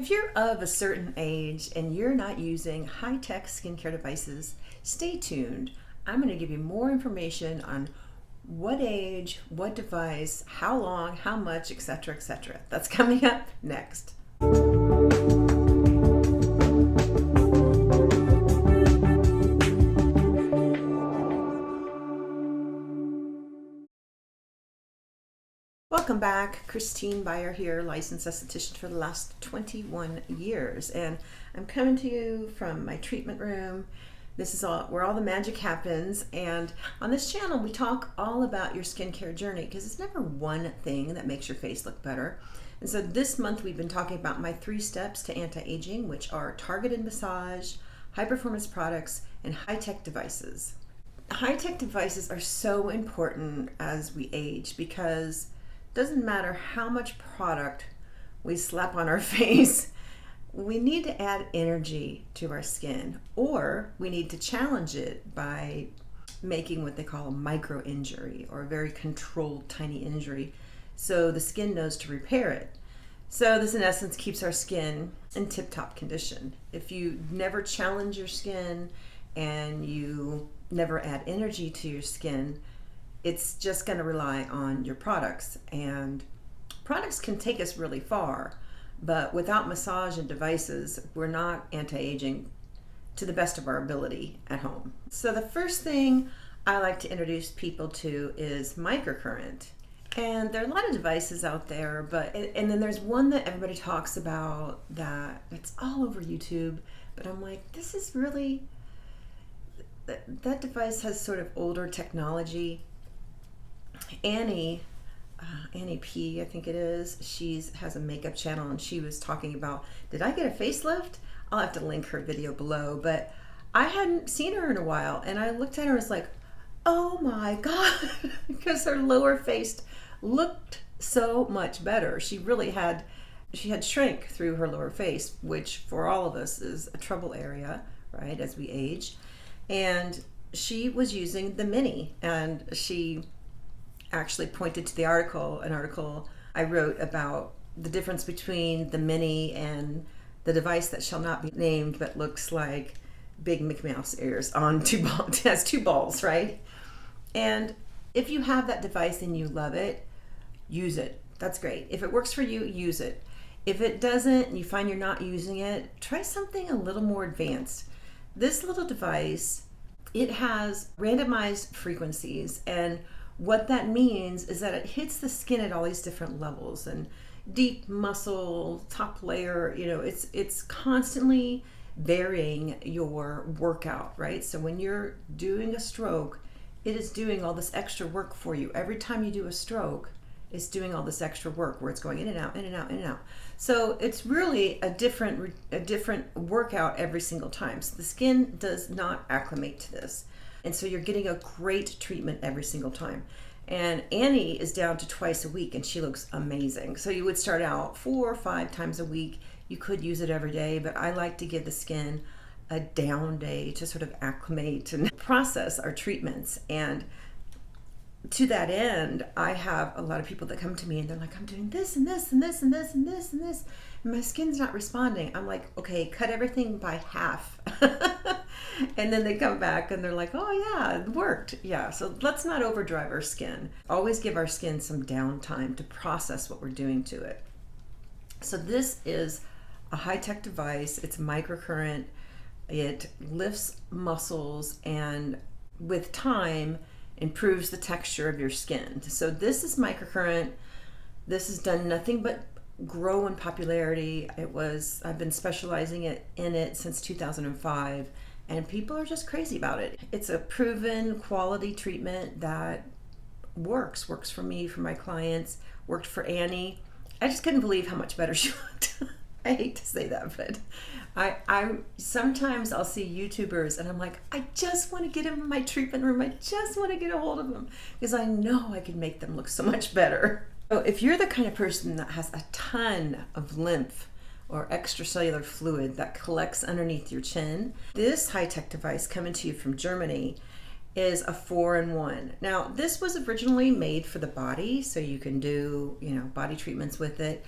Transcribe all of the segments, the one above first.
If you're of a certain age and you're not using high-tech skincare devices, stay tuned. I'm going to give you more information on what age, what device, how long, how much, etc., etc. That's coming up next. Welcome back. Christine Byer here, licensed esthetician for the last 21 years, and I'm coming to you from my treatment room. This is where all the magic happens, and on this channel we talk all about your skincare journey because it's never one thing that makes your face look better. And so this month we've been talking about my 3 steps to anti-aging, which are targeted massage, high-performance products, and high-tech devices. High-tech devices are so important as we age because doesn't matter how much product we slap on our face, we need to add energy to our skin, or we need to challenge it by making what they call a micro injury, or a very controlled tiny injury, so the skin knows to repair it. So this in essence keeps our skin in tip-top condition. If you never challenge your skin and you never add energy to your skin, it's just going to rely on your products, and products can take us really far, but without massage and devices, we're not anti-aging to the best of our ability at home. So the first thing I like to introduce people to is microcurrent. And there are a lot of devices out there, and then there's one that everybody talks about that's all over YouTube, but I'm like, this is really, that device has sort of older technology. Annie P, I think it is, she has a makeup channel, and she was talking about, did I get a facelift? I'll have to link her video below, but I hadn't seen her in a while, and I looked at her and was like, oh my God, because her lower face looked so much better. She had shrink through her lower face, which for all of us is a trouble area, right, as we age. And she was using the mini, and she actually pointed to an article I wrote about the difference between the mini and the device that shall not be named but looks like big Mickey Mouse ears on two balls. It has 2 balls, right? And if you have that device and you love it, use it. That's great. If it works for you, use it. If it doesn't and you find you're not using it, try something a little more advanced. This little device, it has randomized frequencies, and what that means is that it hits the skin at all these different levels, and deep muscle, top layer, it's constantly varying your workout, right? So when you're doing a stroke, it is doing all this extra work for you. Every time you do a stroke, it's doing all this extra work where it's going in and out, in and out, in and out. So it's really a different workout every single time. So the skin does not acclimate to this. And so you're getting a great treatment every single time. And Annie is down to twice a week, and she looks amazing. So you would start out 4 or 5 times a week. You could use it every day, but I like to give the skin a down day to sort of acclimate and process our treatments. And to that end, I have a lot of people that come to me and they're like, I'm doing this and this and this and this and this and this, and my skin's not responding. I'm like, okay, cut everything by half. And then they come back and they're like, oh yeah, it worked. Yeah, so let's not overdrive our skin. Always give our skin some downtime to process what we're doing to it. So this is a high-tech device. It's microcurrent. It lifts muscles, and with time improves the texture of your skin. So this is microcurrent. This has done nothing but grow in popularity. I've been specializing in it since 2005, and people are just crazy about it. It's a proven quality treatment that works for me, for my clients, worked for Annie. I just couldn't believe how much better she looked. I hate to say that, but I sometimes I'll see YouTubers and I'm like, I just want to get them in my treatment room. I just want to get a hold of them because I know I can make them look so much better. So if you're the kind of person that has a ton of lymph or extracellular fluid that collects underneath your chin, this high-tech device coming to you from Germany is a 4-in-1. Now, this was originally made for the body, so you can do, body treatments with it.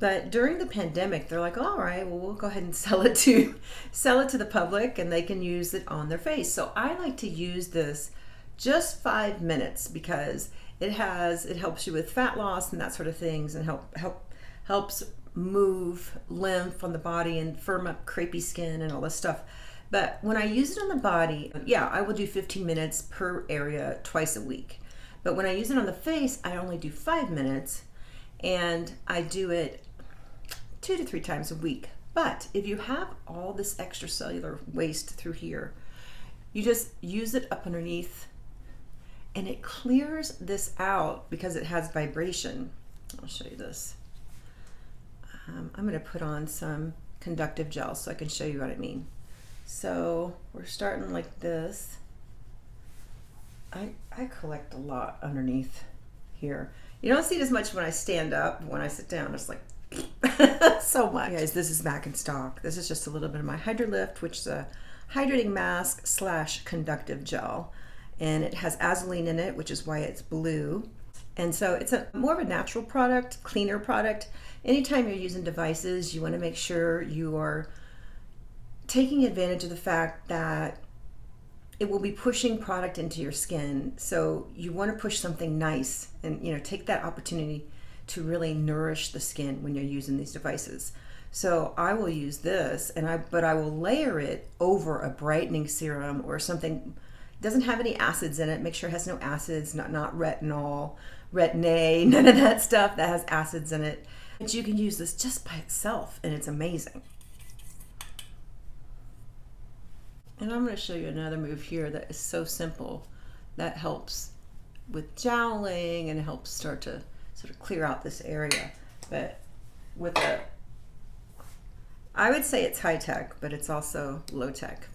But during the pandemic, they're like, all right, well, we'll go ahead and sell it to the public, and they can use it on their face. So I like to use this just 5 minutes because it helps you with fat loss and that sort of things, and helps move lymph on the body and firm up crepey skin and all this stuff. But when I use it on the body, yeah, I will do 15 minutes per area twice a week. But when I use it on the face, I only do 5 minutes, and I do it 2 to 3 times a week. But if you have all this extracellular waste through here, you just use it up underneath, and it clears this out because it has vibration. I'll show you this. I'm going to put on some conductive gel so I can show you what I mean. So we're starting like this. I collect a lot underneath here. You don't see it as much when I stand up. When I sit down, it's like so much. Guys, this is back in stock. This is just a little bit of my HydroLift, which is a hydrating mask / conductive gel. And it has Azoline in it, which is why it's blue. And so it's more of a natural product, cleaner product. Anytime you're using devices, you want to make sure you are taking advantage of the fact that it will be pushing product into your skin. So you want to push something nice and, you know, take that opportunity to really nourish the skin when you're using these devices. So I will use this, but I will layer it over a brightening serum or something. It doesn't have any acids in it. Make sure it has no acids, not retinol, retin-A, none of that stuff that has acids in it. But you can use this just by itself, and it's amazing. And I'm going to show you another move here that is so simple that helps with joweling, and it helps start to sort of clear out this area. But with I would say it's high tech, but it's also low tech.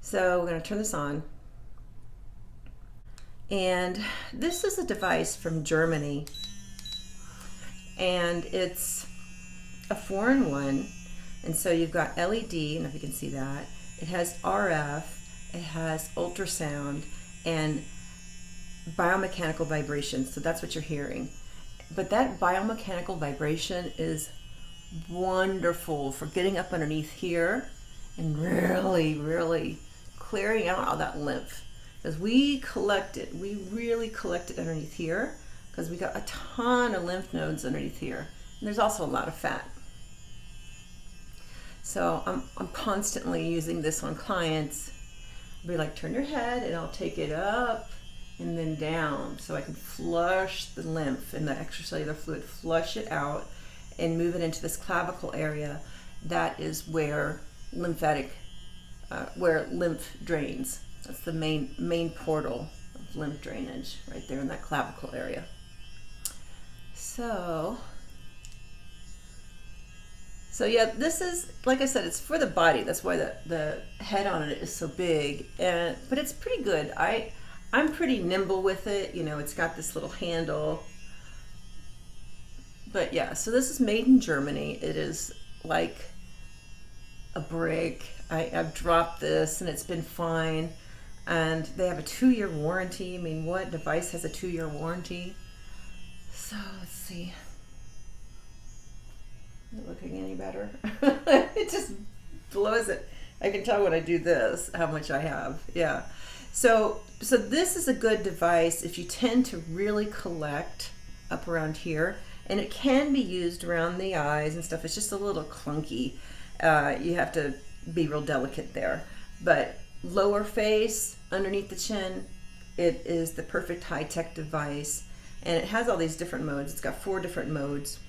So we're going to turn this on. And this is a device from Germany, and it's a 4-in-1. And so you've got LED, I don't know if you can see that. It has RF, it has ultrasound, and biomechanical vibration. So that's what you're hearing. But that biomechanical vibration is wonderful for getting up underneath here and really, really clearing out all that lymph. Because we really collect it underneath here, because we got a ton of lymph nodes underneath here. And there's also a lot of fat. So I'm constantly using this on clients. I'll be like, turn your head, and I'll take it up and then down so I can flush the lymph and the extracellular fluid, flush it out and move it into this clavicle area. That is where lymph drains. That's the main portal of lymph drainage right there in that clavicle area. So yeah, this is, like I said, it's for the body. That's why the head on it is so big. But it's pretty good. I'm pretty nimble with it. You know, it's got this little handle. But yeah, so this is made in Germany. It is like a brick. I've dropped this, and it's been fine. And they have a 2-year warranty. I mean, what device has a 2-year warranty? So let's see. Is it looking any better? It just blows it. I can tell when I do this how much I have. Yeah. So this is a good device if you tend to really collect up around here, and it can be used around the eyes and stuff. It's just a little clunky. You have to be real delicate there. But lower face, underneath the chin, it is the perfect high-tech device, and it has all these different modes. It's got 4 different modes.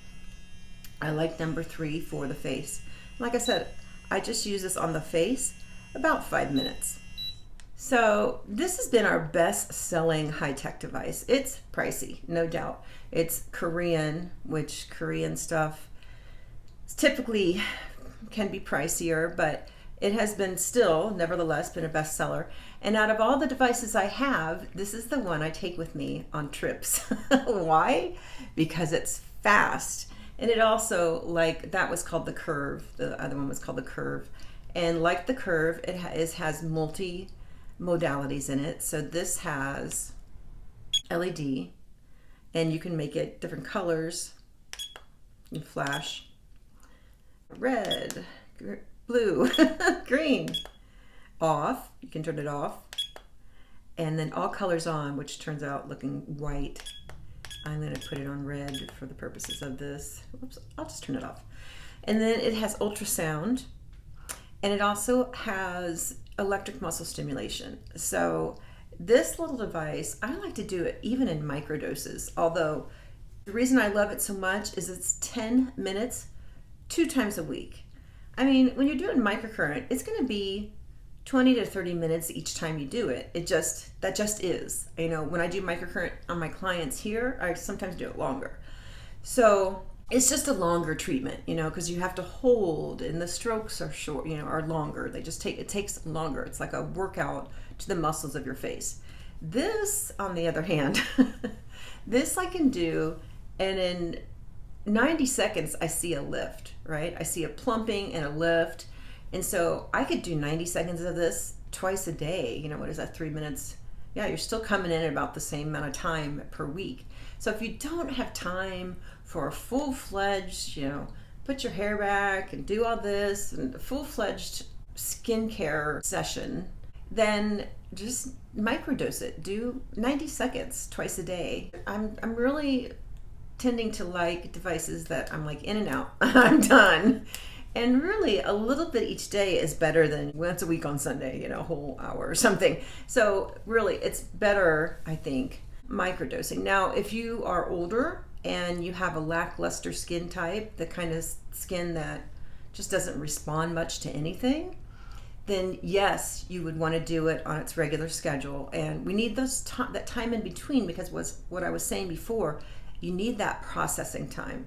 I like number 3 for the face. Like I said, I just use this on the face about 5 minutes. So this has been our best-selling high-tech device. It's pricey, no doubt. It's Korean, which Korean stuff typically can be pricier, but it has been still, nevertheless, been a bestseller. And out of all the devices I have, this is the one I take with me on trips. Why? Because it's fast. And it also, like, that was called the Curve. The other one was called the Curve. And like the Curve, it has multi-modalities in it. So this has LED, and you can make it different colors You flash red, blue, green, off. You can turn it off. And then all colors on, which turns out looking white. I'm going to put it on red for the purposes of this. Oops, I'll just turn it off. And then it has ultrasound, and it also has electric muscle stimulation. So this little device, I like to do it even in microdoses, although the reason I love it so much is it's 10 minutes, 2 times a week. I mean, when you're doing microcurrent, it's going to be 20 to 30 minutes each time you do it. That just is. You know, when I do microcurrent on my clients here, I sometimes do it longer. So it's just a longer treatment, you know, because you have to hold, and the strokes are short, you know, are longer. It takes longer. It's like a workout to the muscles of your face. This, on the other hand, this I can do, and in 90 seconds, I see a lift, right? I see a plumping and a lift. And so I could do 90 seconds of this twice a day. You know, what is that, 3 minutes? Yeah, you're still coming in at about the same amount of time per week. So if you don't have time for a full-fledged, you know, put your hair back and do all this, and a full-fledged skincare session, then just microdose it. Do 90 seconds twice a day. I'm really tending to like devices that I'm like in and out. I'm done. And really, a little bit each day is better than once a week on Sunday, you know, a whole hour or something. So really, it's better, I think, microdosing. Now, if you are older and you have a lackluster skin type, the kind of skin that just doesn't respond much to anything, then yes, you would want to do it on its regular schedule. And we need that time in between, because what I was saying before, you need that processing time.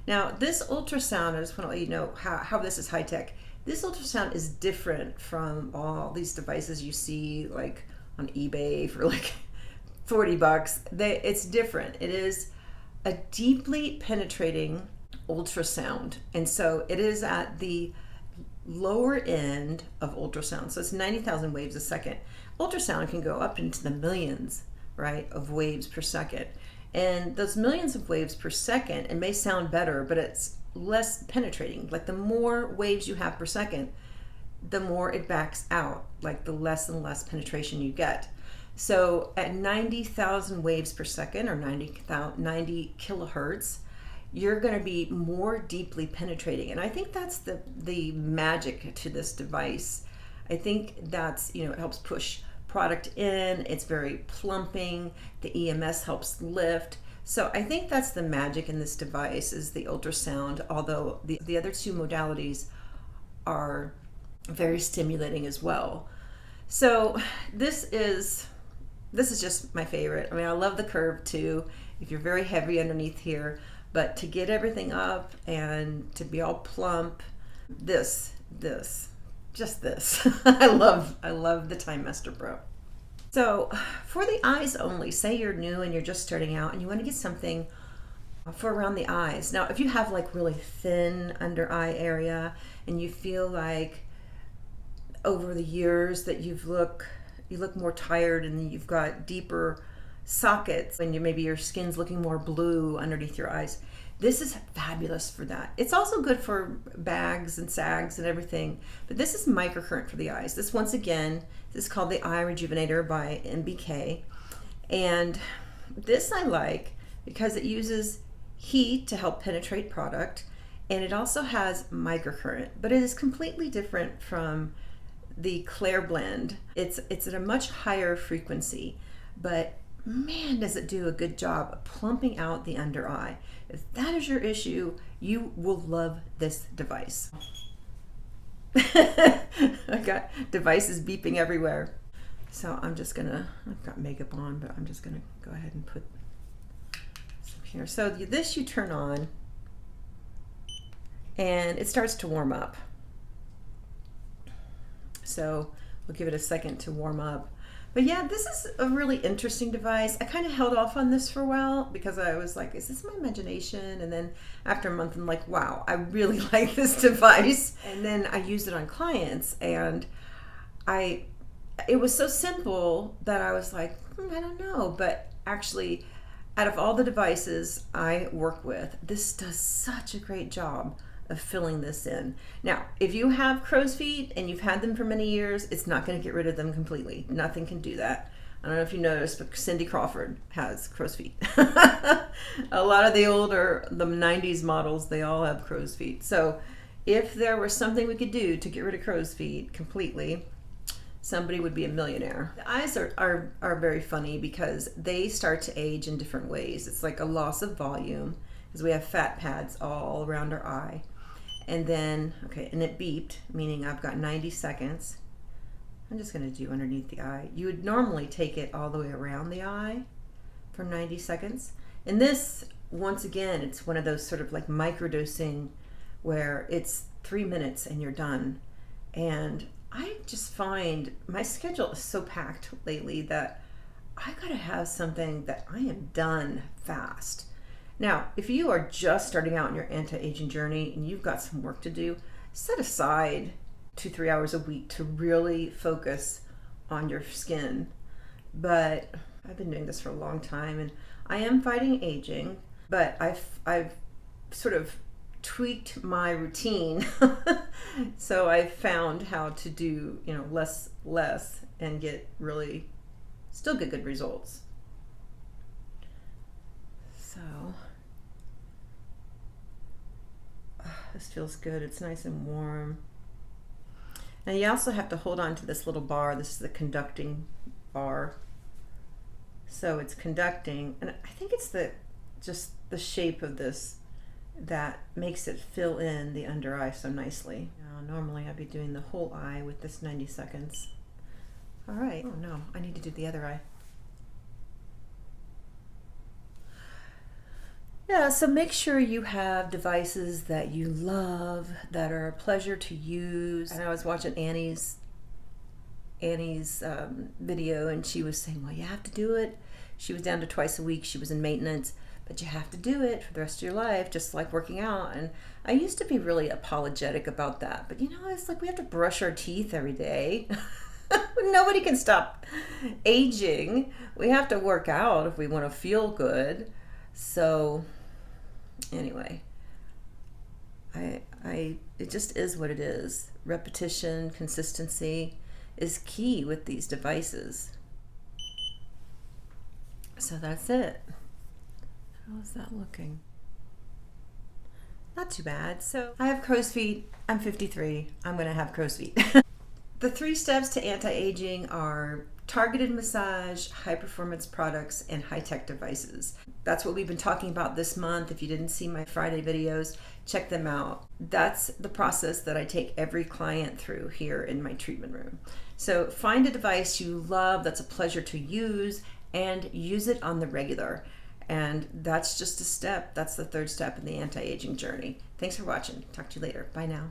Now, this ultrasound, I just want to let you know how this is high tech. This ultrasound is different from all these devices you see like on eBay for like $40. It's different. It is a deeply penetrating ultrasound. And so it is at the lower end of ultrasound. So it's 90,000 waves a second. Ultrasound can go up into the millions, right, of waves per second. And those millions of waves per second, it may sound better, but it's less penetrating. Like the more waves you have per second, the more it backs out, like the less and less penetration you get. So at 90,000 waves per second, or 90 kilohertz, you're going to be more deeply penetrating. And I think that's the magic to this device. I think that's, you know, it helps push product in, it's very plumping, the EMS helps lift. So I think that's the magic in this device, is the ultrasound, although the other 2 modalities are very stimulating as well. So this is just my favorite. I mean, I love the curve too, if you're very heavy underneath here, but to get everything up and to be all plump, this. I love the Time Master Pro. So for the eyes only, say you're new and you're just starting out and you want to get something for around the eyes. Now, if you have like really thin under eye area and you feel like over the years that you look more tired and you've got deeper sockets and maybe your skin's looking more blue underneath your eyes, this is fabulous for that. It's also good for bags and sags and everything, but this is microcurrent for the eyes. This, once again, this is called the Eye Rejuvenator by MBK. And this I like because it uses heat to help penetrate product, and it also has microcurrent, but it is completely different from the CLAREBLEND. It's at a much higher frequency, but man, does it do a good job of plumping out the under eye. If that is your issue, you will love this device. I got devices beeping everywhere. So I've got makeup on, but I'm just gonna go ahead and put some here. So this you turn on and it starts to warm up. So we'll give it a second to warm up. But yeah, this is a really interesting device. I kind of held off on this for a while because I was like, is this my imagination? And then after a month, I'm like, wow, I really like this device. And then I used it on clients, and it was so simple that I was like, I don't know. But actually, Out of all the devices I work with, this does such a great job of filling this in. Now, if you have crow's feet and you've had them for many years, it's not going to get rid of them completely. Nothing can do that. I don't know if you noticed, but Cindy Crawford has crow's feet. A lot of the 90s models, they all have crow's feet. So if there was something we could do to get rid of crow's feet completely, somebody would be a millionaire. The eyes are very funny because they start to age in different ways. It's like a loss of volume because we have fat pads all around our eye. And then, okay, and it beeped, meaning I've got 90 seconds. I'm just going to do underneath the eye. You would normally take it all the way around the eye for 90 seconds. And this, once again, it's one of those sort of like microdosing where it's 3 minutes and you're done. And I just find my schedule is so packed lately that I gotta have something that I am done fast. Now, if you are just starting out in your anti-aging journey and you've got some work to do, set aside 2-3 hours a week to really focus on your skin. But I've been doing this for a long time and I am fighting aging, but I've sort of tweaked my routine so I found how to do less and get still get good results. So this feels good. It's nice and warm. Now you also have to hold on to this little bar. This is the conducting bar. So it's conducting, and I think it's just the shape of this that makes it fill in the under eye so nicely. Now, normally I'd be doing the whole eye with this 90 seconds. All right. Oh no, I need to do the other eye. Yeah, so make sure you have devices that you love, that are a pleasure to use. And I was watching Annie's video, and she was saying, well, you have to do it. She was down to twice a week. She was in maintenance, but you have to do it for the rest of your life, just like working out. And I used to be really apologetic about that, but it's like we have to brush our teeth every day. Nobody can stop aging. We have to work out if we want to feel good. So anyway, it just is what it is. Repetition, consistency is key with these devices. So that's it. How's that looking? Not too bad. So I have crow's feet. I'm 53. I'm going to have crow's feet. The 3 steps to anti-aging are targeted massage, high-performance products, and high-tech devices. That's what we've been talking about this month. If you didn't see my Friday videos, check them out. That's the process that I take every client through here in my treatment room. So find a device you love that's a pleasure to use and use it on the regular. And that's just a step. That's the 3rd step in the anti-aging journey. Thanks for watching. Talk to you later. Bye now.